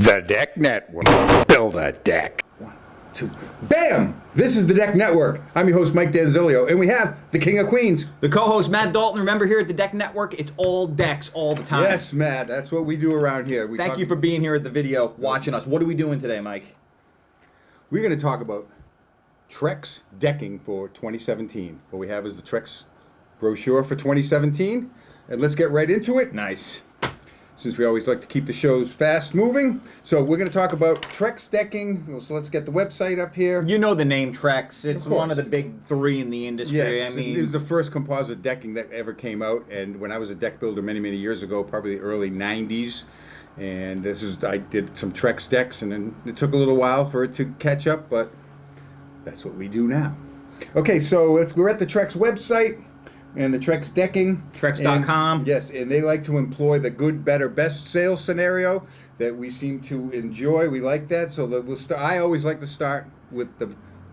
The Deck Network. Build a deck. 1, 2, bam! This is the Deck Network. I'm your host, Mike Danzilio, and we have the King of Queens. The co-host, Matt Dalton. Remember, here at the Deck Network, it's all decks all the time. Yes, Matt, that's what we do around here. Thank you for being here at the video, watching us. What are we doing today, Mike? We're going to talk about Trex Decking for 2017. What we have is the Trex brochure for 2017, and let's get right into it. Nice. Since we always like to keep the shows fast moving. So we're going to talk about Trex Decking. So let's get the website up here. You know the name Trex. It's one of the big three in the industry. Yes, I mean, it was the first composite decking that ever came out. And when I was a deck builder many, many years ago, probably the early 90s. And I did some Trex decks, and then it took a little while for it to catch up, but that's what we do now. Okay, so we're at the Trex website. And the Trex Decking. Trex.com. Yes, and they like to employ the good, better, best sales scenario that we seem to enjoy. We like that, so that I always like to start with the...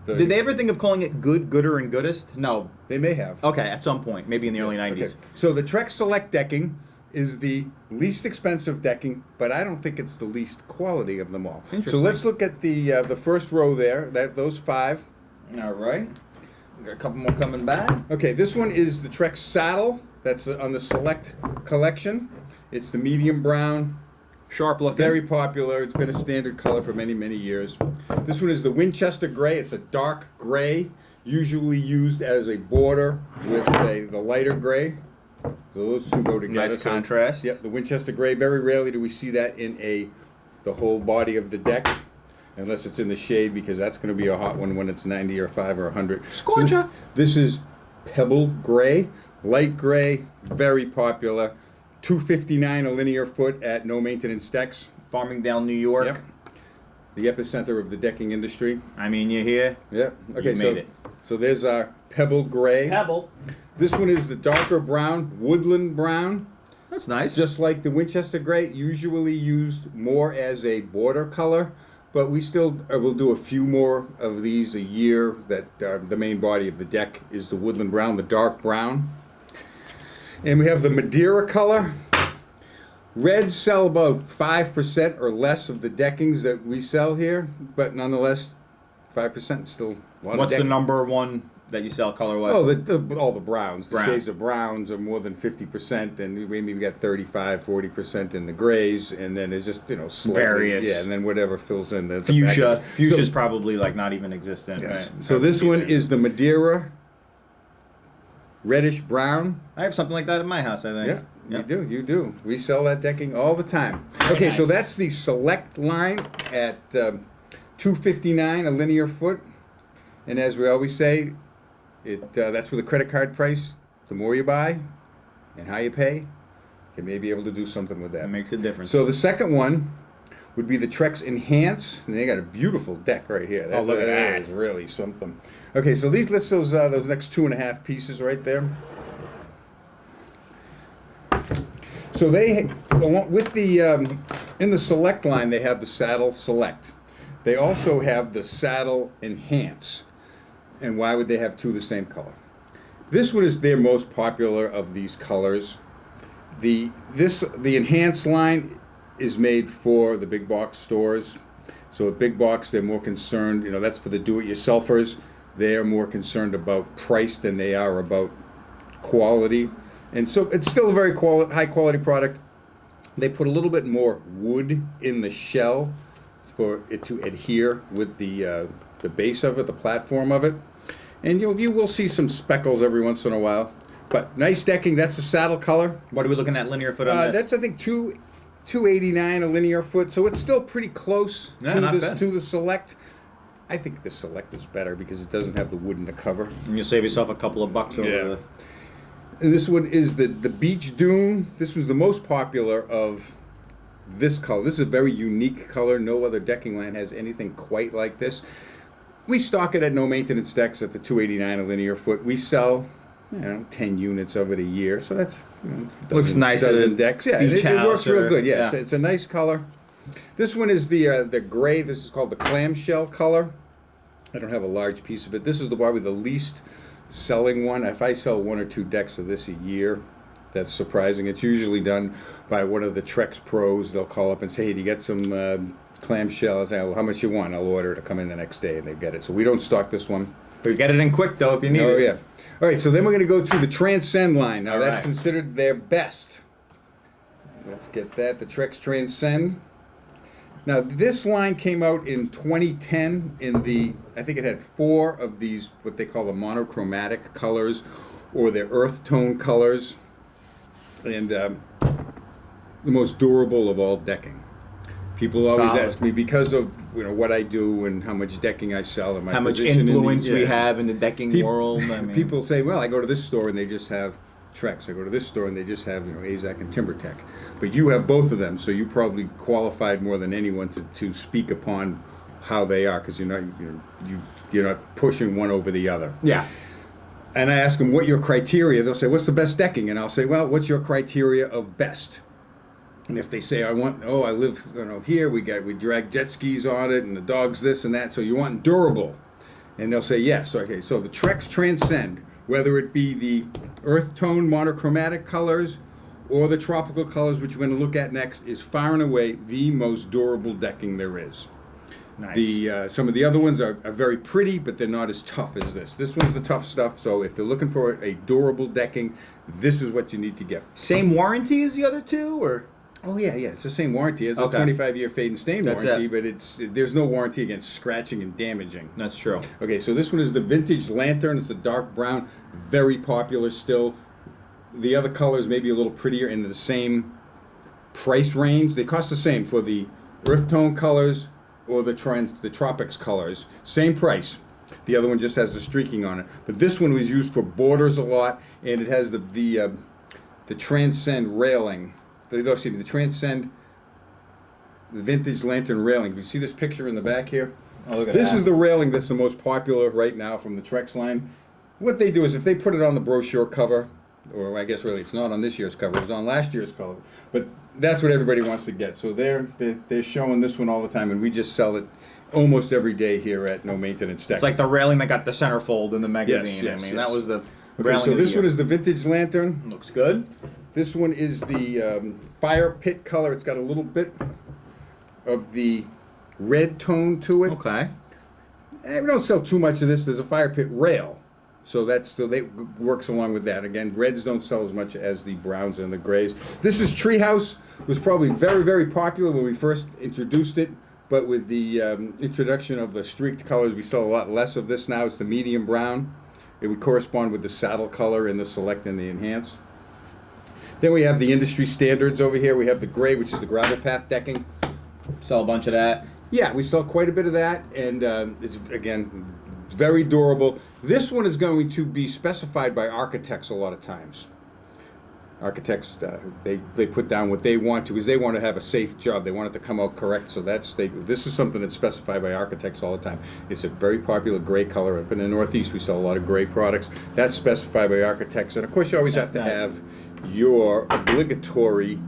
Did they ever think of calling it good, gooder, and goodest? No. They may have. Okay, at some point, maybe in the early 90s. Okay. So the Trex Select Decking is the least expensive decking, but I don't think it's the least quality of them all. Interesting. So let's look at the first row there, those five. All right. Got a couple more coming back. Okay, this one is the Trex Saddle. That's on the Select collection. It's the medium brown. Sharp looking. Very popular. It's been a standard color for many, many years. This one is the Winchester Gray. It's a dark gray, usually used as a border with the lighter gray. So those two go together. Nice contrast. Yep, the Winchester Gray. Very rarely do we see that in the whole body of the deck. Unless it's in the shade, because that's going to be a hot one when it's 90 or 5 or 100. Scorcher! So this is Pebble Gray, light gray, very popular. $2.59 a linear foot at no maintenance decks. Farmingdale, New York. Yep. The epicenter of the decking industry. I mean, you're here. Yep. Okay, You made it. So there's our Pebble Gray. Pebble. This one is the darker brown, woodland brown. That's nice. Just like the Winchester Gray, usually used more as a border color. But we still will do a few more of these a year. That the main body of the deck is the woodland brown, the dark brown. And we have the Madeira color. Reds sell about 5% or less of the deckings that we sell here, but nonetheless, 5% is still a lot of What's the decking. number one that you sell color-wise? Oh, all the browns. The Brown. shades of browns are more than 50%, and we maybe got 35, 40% in the grays, and then it's just, slightly, Various. Yeah, and then whatever fills in the Fuchsia. back. Fuchsia's So- probably like not even existent. Yes. Right? So this one is the Madeira reddish brown. I have something like that in my house, I think. Yeah, you do. We sell that decking all the time. Okay, so nice. that's the Select line at $2.59 a linear foot. And as we always say, that's with a credit card price. The more you buy and how you pay, you may be able to do something with that. That makes a difference. So the second one would be the Trex Enhance, and they got a beautiful deck right here. Oh, look at that. That is really something. Okay, so these list those next 2.5 pieces right there. So they, along with the in the Select line, they have the Saddle Select. They also have the Saddle Enhance. And why would they have two the same color? This one is their most popular of these colors. The Enhanced line is made for the big box stores. So at big box, they're more concerned, that's for the do-it-yourselfers. They are more concerned about price than they are about quality. And so it's still a very high-quality product. They put a little bit more wood in the shell for it to adhere with the base of it, the platform of it. And you will see some speckles every once in a while. But nice decking. That's the saddle color. What are we looking at linear foot on this? That's, I think, $2.89 a linear foot. So it's still pretty close Yeah, not bad. to the Select. I think the Select is better because it doesn't have the wood in the cover. And you'll save yourself a couple of bucks over the... And this one is the Beach Dune. This was the most popular of this color. This is a very unique color. No other decking line has anything quite like this. We stock it at no maintenance decks at the $2.89 a linear foot. We sell 10 units of it a year. So that's Looks nice at a decks. Yeah, beach it works house real or- good. Yeah, yeah. It's a nice color. This one is the gray. This is called the clamshell color. I don't have a large piece of it. This is probably the least selling one. If I sell 1 or 2 decks of this a year, that's surprising. It's usually done by one of the Trex pros. They'll call up and say, hey, do you get some clamshell. I say, well, how much you want? I'll order it to come in the next day, and they get it. So we don't stock this one. We get it in quick though if you need Oh it. yeah. All right, so then we're going to go to the Transcend line. Now All that's right. considered their best. Let's get that, the Trex Transcend. Now this line came out in 2010 in the, I think it had 4 of these, what they call the monochromatic colors, or the earth tone colors, and the most durable of all decking. People always Solid. ask me, because of what I do and how much decking I sell and my How much position in the- influence we yeah. have in the decking Peop- world. I mean, People say, well, I go to this store and they just have Trex. I go to this store and they just have, AZAC and TimberTech. But you have both of them, so you probably qualified more than anyone to speak upon how they are, because you're not pushing one over the other. yeah. And I ask them what your criteria. They'll say, what's the best decking? And I'll say, well, what's your criteria of best? And if they say, I live, here, we drag jet skis on it, and the dog's this and that, so you want durable. And they'll say, yes. Okay, so the Trex Transcend, whether it be the earth tone monochromatic colors or the tropical colors, which we're going to look at next, is far and away the most durable decking there is. Nice. Some of the other ones are very pretty, but they're not as tough as this. This one's the tough stuff, so if they're looking for a durable decking, this is what you need to get. Same warranty as the other two, or? Oh yeah, it's the same warranty. It's Okay. a 25-year fade and stain That's warranty, it. but there's no warranty against scratching and damaging. That's true. Okay, so this one is the vintage lantern. It's the dark brown, very popular still. The other colors may be a little prettier in the same price range. They cost the same for the earth tone colors or the tropics colors. Same price. The other one just has the streaking on it. But this one was used for borders a lot, and it has the Transcend railing. The Transcend, the vintage lantern railing. Can you see this picture in the back here? Oh, look at This that. is the railing that's the most popular right now from the Trex line. What they do is if they put it on the brochure cover, or I guess really it's not on this year's cover, it was on last year's cover, but that's what everybody wants to get. So they're showing this one all the time, and we just sell it almost every day here at No Maintenance Decking. It's like the railing that got the centerfold in the magazine. yes, I mean, yes. that was the Okay, railing so of the this year. one is the vintage lantern. Looks good. This one is the fire pit color. It's got a little bit of the red tone to it. Okay. We don't sell too much of this. There's a fire pit rail, so works along with that. Again, reds don't sell as much as the browns and the grays. This is Treehouse. It was probably very, very popular when we first introduced it, but with the introduction of the streaked colors, we sell a lot less of this now. It's the medium brown. It would correspond with the saddle color in the Select and the Enhance. Then we have the industry standards over here. We have the gray, which is the gravel path decking. Sell a bunch of that. Yeah, we sell quite a bit of that, and it's, again, very durable. This one is going to be specified by architects a lot of times. Architects, they put down what they want to, because they want to have a safe job. They want it to come out correct, so this is something that's specified by architects all the time. It's a very popular gray color. Up in the Northeast, we sell a lot of gray products. That's specified by architects, and of course, you always have to have your obligatory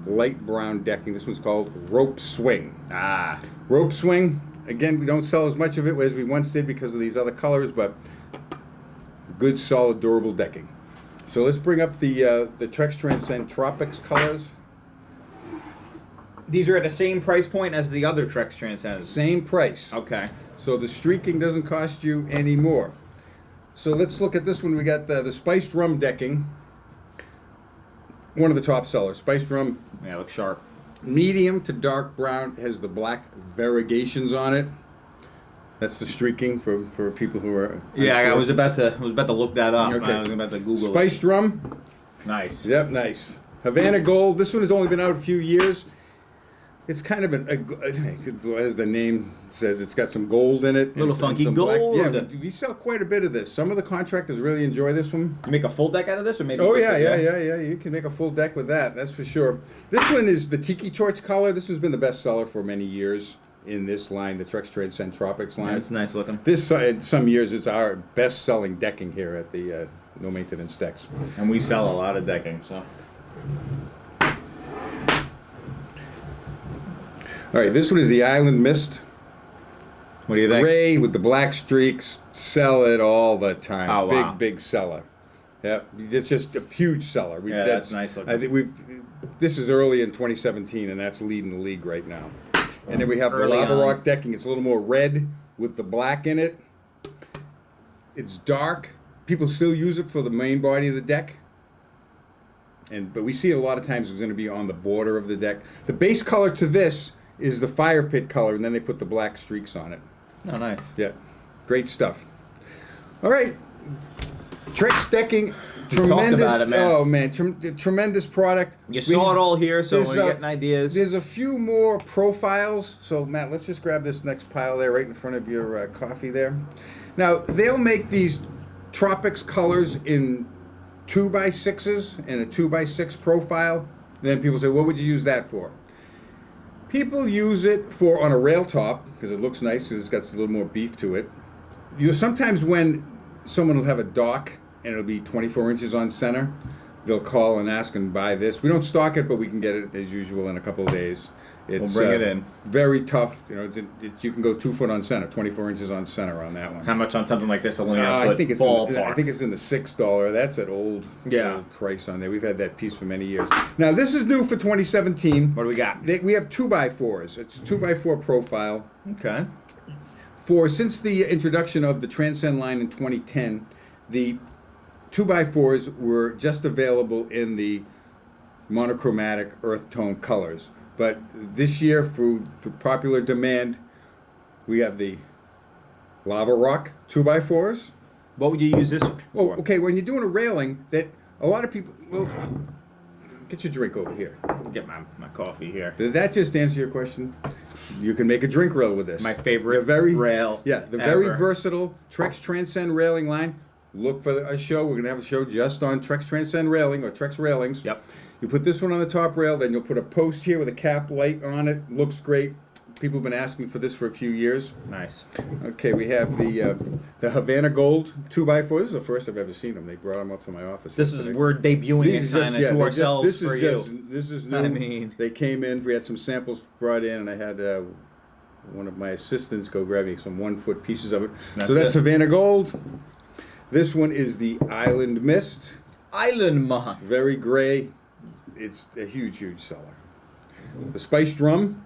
light brown decking. This one's called Rope Swing. Ah. Rope Swing, again, we don't sell as much of it as we once did because of these other colors, but good, solid, durable decking. So let's bring up the Trex Transcend Tropics colors. These are at the same price point as the other Trex Transcend. Same price. Okay. So the streaking doesn't cost you any more. So let's look at this one. We got the Spiced Rum decking. One of the top sellers. Spiced Rum, Yeah, looks sharp. medium to dark brown, has the black variegations on it. That's the streaking for people who are Yeah, I unsure. was about to look that up. Okay. I was about to Google Spiced Rum. it. Nice. Yep, nice. Havana Gold. This one has only been out a few years. It's kind of as the name says, it's got some gold in it. Little and funky some black. gold. Yeah, we sell quite a bit of this. Some of the contractors really enjoy this one. You make a full deck out of this, or maybe? Oh just yeah, a- yeah. You can make a full deck with that. That's for sure. This one is the Tiki Torch color. This one's been the best seller for many years in this line, the Trex Transcend Tropics line. Yeah, it's nice looking. This some years it's our best-selling decking here at the No Maintenance Decks. And we sell a lot of decking, so. All right, this one is the Island Mist. What do you think? Gray with the black streaks. Sell it all the time. Oh, wow. Big seller. Yep, it's just a huge seller. Yeah, that's nice looking. I think this is early in 2017, and that's leading the league right now. And then we have the Early lava on. rock decking. It's a little more red with the black in it. It's dark. People still use it for the main body of the deck. But we see it a lot of times it's going to be on the border of the deck. The base color to this is the fire pit color, and then they put the black streaks on it. Oh, nice. Yeah, great stuff. All right, Trex Decking, talked tremendous. about it, man. Oh man, tremendous product. You saw it all here, so there's, we're getting ideas. There's a few more profiles. So Matt, let's just grab this next pile there, right in front of your coffee there. Now they'll make these Tropics colors in 2x6s and a 2x6 profile. And then people say, what would you use that for? People use it for on a rail top because it looks nice because it's got a little more beef to it. Sometimes when someone will have a dock and it'll be 24 inches on center, they'll call and ask and buy this. We don't stock it, but we can get it as usual in a couple of days. It's, We'll bring it in. Very tough. You know, you can go 2 foot on center, 24 inches on center on that one. How much on something like this? Only a I foot think it's ballpark. I think it's in the $6. That's an old price on there. We've had that piece for many years. Now this is new for 2017. What do we got? We have 2x4s. It's 2x4 profile. Okay. Since the introduction of the Transcend line in 2010, the 2x4s were just available in the monochromatic earth tone colors. But this year, through popular demand, we have the lava rock 2x4s. What would you use this for? Oh, okay. When you're doing a railing, that a lot of people will get your drink over here. Get my coffee here. Did that just answer your question? You can make a drink rail with this. My favorite rail. Yeah, the ever. very versatile Trex Transcend railing line. Look for a show. We're gonna have a show just on Trex Transcend railing or Trex railings. Yep. You put this one on the top rail, then you'll put a post here with a cap light on it. Looks great. People have been asking for this for a few years. Nice. Okay, we have the Havana Gold 2x4. This is the first I've ever seen them. They brought them up to my office. This yesterday. is we're debuting These it are just- kind of yeah, to they're ourselves just, for you. This is new. I mean, They came in. We had some samples brought in, and I had one of my assistants go grab me some 1 foot pieces of it. So that's it. Havana Gold. This one is the Island Mist. Island Maha. Very gray. It's a huge, huge seller. The Spiced Rum.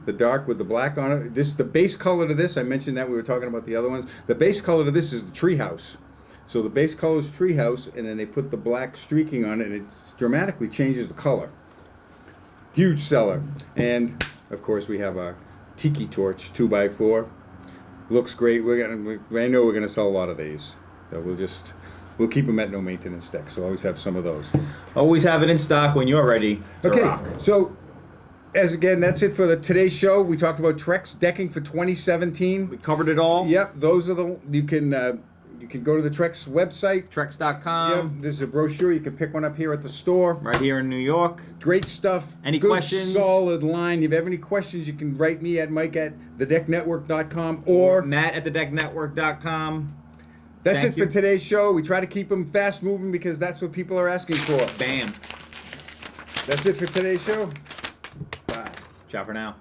The dark with the black on it. The base color to this, I mentioned that we were talking about the other ones. The base color to this is the Treehouse. So the base color is Treehouse, and then they put the black streaking on it, and it dramatically changes the color. Huge seller. And of course we have our Tiki Torch 2x4. Looks great. I know we're gonna sell a lot of these. So we'll keep them at no maintenance deck. So always have some of those. Always have it in stock when you're ready to Okay, rock. so that's it for today's show. We talked about Trex Decking for 2017. We covered it all. Yep, those are you can go to the Trex website. Trex.com. Yep, there's a brochure. You can pick one up here at the store. Right here in New York. Great stuff. Any Good, questions? Solid line. If you have any questions, you can write me at mike@thedecknetwork.com or Matt at thedecknetwork.com. That's Thank it you. for today's show. We try to keep them fast moving because that's what people are asking for. Bam. That's it for today's show. Bye. Ciao for now.